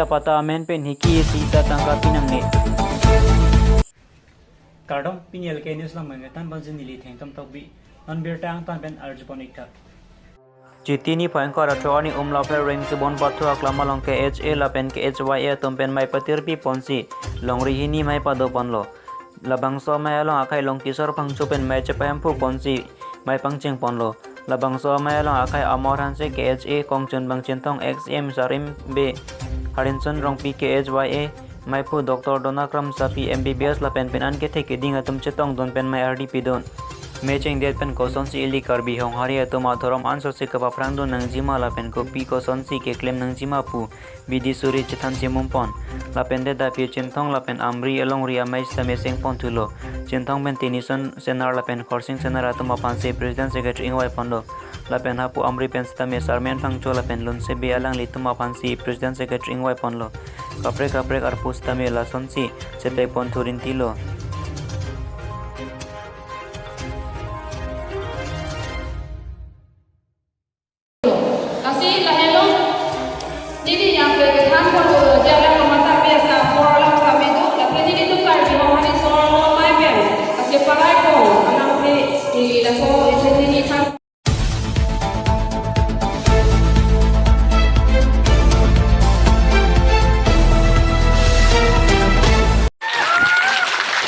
pata amen pen hiki sita tangka pinang ne Kardong pinyel ke news lang mga tan banjin nili theng tam tok bi non bir tang tan pen arjupon ikta Jitini Pankara Chawani Umlape Ring Sibon Patu Aklama Long KHA Lapen KHYA Tumpen Mai Patir Pi Ponsi Long Rihini Mai Pado Ponlo Labang So Mai Long Akai Long Kisor Pangchupen Mai Chepampu Ponsi Mai Pangching Ponlo Labang So Mai Long Akai Amor Hanse KHA Kongchun Bang Chintong XM Sarim B Harinson Rong Pi KHYA Mai Pu Dr. Donakram Sapi MBBS Lapen Penan Ke Theke Ding Atum Chetong Don Pen Mai RDP Don Mecheng det pen koson si ili karbi hong hari ato mathoram ansor se kapa frangdo nangjima lapen ko pi koson si ke klem nangjima pu bidi suri chitan si mumpon lapen de da pi chinthong lapen amri along ria mai stame seng pon thulo chinthong ben tenison senar lapen khorsing senar ato mapan se president secretary ingwai pondo lapen hapu amri pen stame sarmen pangcho lapen lun se be alang litu mapan si president secretary ingwai ponlo kapre arpu stame lason si sepe pon thurin tilo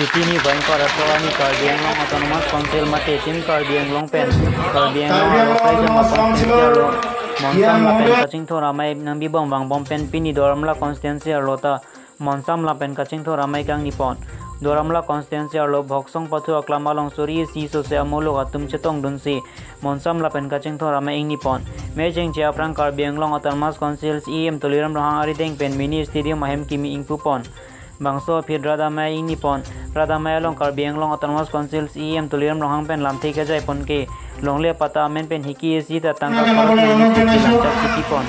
Sitini Bangkok Ratuani Karbiang Long Autonomous Council Mate Tim Karbiang Long Pen Karbiang Long Lokai Jama Constituency Monsam Lapen Kacing Tho Ramai Nambi Bong Bang Bom Pen Pini Doramla Constituency Lota Monsam Lapen Kacing Tho Ramai Kang Nipon Doramla Constituency Lo Bhoksong Pathu Aklama Long Suri Si So Se Amolo Atum Chetong Dunsi Monsam Lapen Kacing Tho Ramai Ing Nipon Mejeng Chiaprang Karbiang Long Autonomous Council EM Toliram Rohang Arideng Pen Mini Stadium Mahem Kimi Ing Pupon Bangso Phid Radamai Ing Nipon Radamai Long Karbiang Long Autonomous Council EM Toliram Rohang Pen Lamthei Ke Jai Pon Ke Longle Pata Amen Pen Hiki Sita Tangka Pon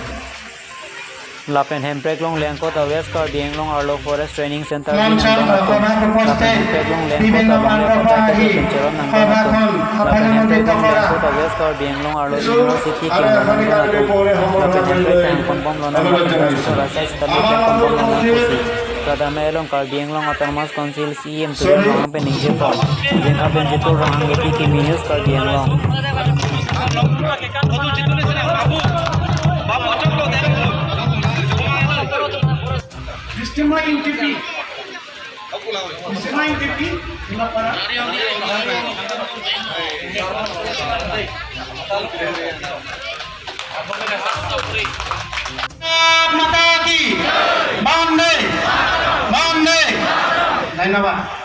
Lapen Hemprek Long Lengko Ta West Karbiang Long Arlo Forest Training Center Lapen Hemprek Long Lengko Ta Longle Panchayat Penceron Nanggamatun Lapen Hemprek Long Lengko Ta West Karbiang Long Arlo University Lapen Hemprek Tang Pon Pom Lona Lapen Rasa Stable Pon Pom Lona Kusi Radamai Long Karbiang Long Autonomous Council EM Toliram Rohang Pen Ing Jepon Jin Aben Jitur Rohang Geti Kimi News Karbiang Long Sistema INTP. Sistema INTP. Mata ki. Bande. Bande. Dhanyabad.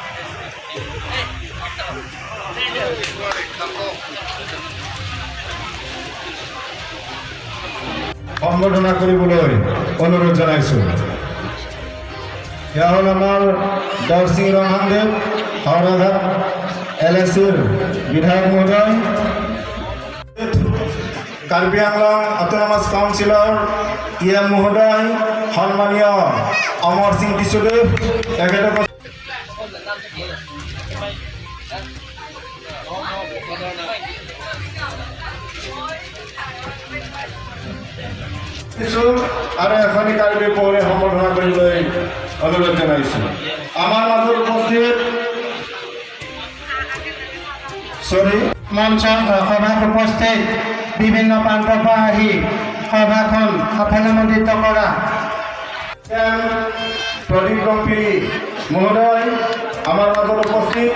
সম্বৰ্ধনা কৰিবলৈ অনুৰোধ জনাইছো এয়া হ'ল আমাৰ দৰসিং ৰহানদেৱ হাওড়াঘাট LSCৰ বিধায়ক মহোদয় Karbi Anglong autonomous কাউন্সিলৰ EM মহোদয় সন্মানীয় অমৰ সিং টিচুদেৱ তেখেতক আৰু এখনি কাৰ্বি পৌৰে সম্বৰ্ধনা কৰিবলৈ অনুৰোধ জনাইছো আমাৰ মাজত উপস্থিত মঞ্চ সভাত উপস্থিত বিভিন্ন প্ৰান্তৰ পৰা আহি সভাখন সাফল্যমণ্ডিত কৰা প্ৰদীপ গম্ভীৰ মহোদয় আমাৰ মাজত উপস্থিত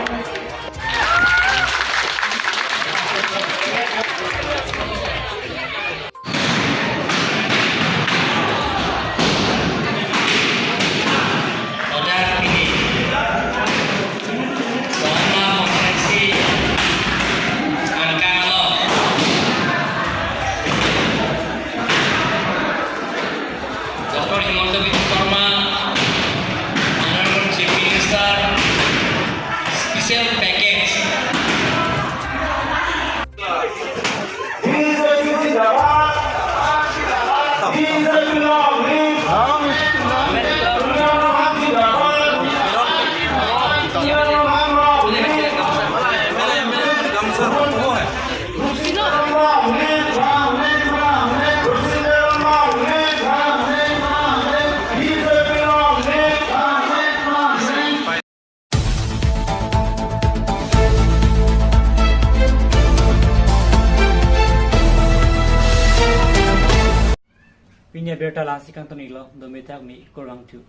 berta lansi kang tonilo domita mi kurang tu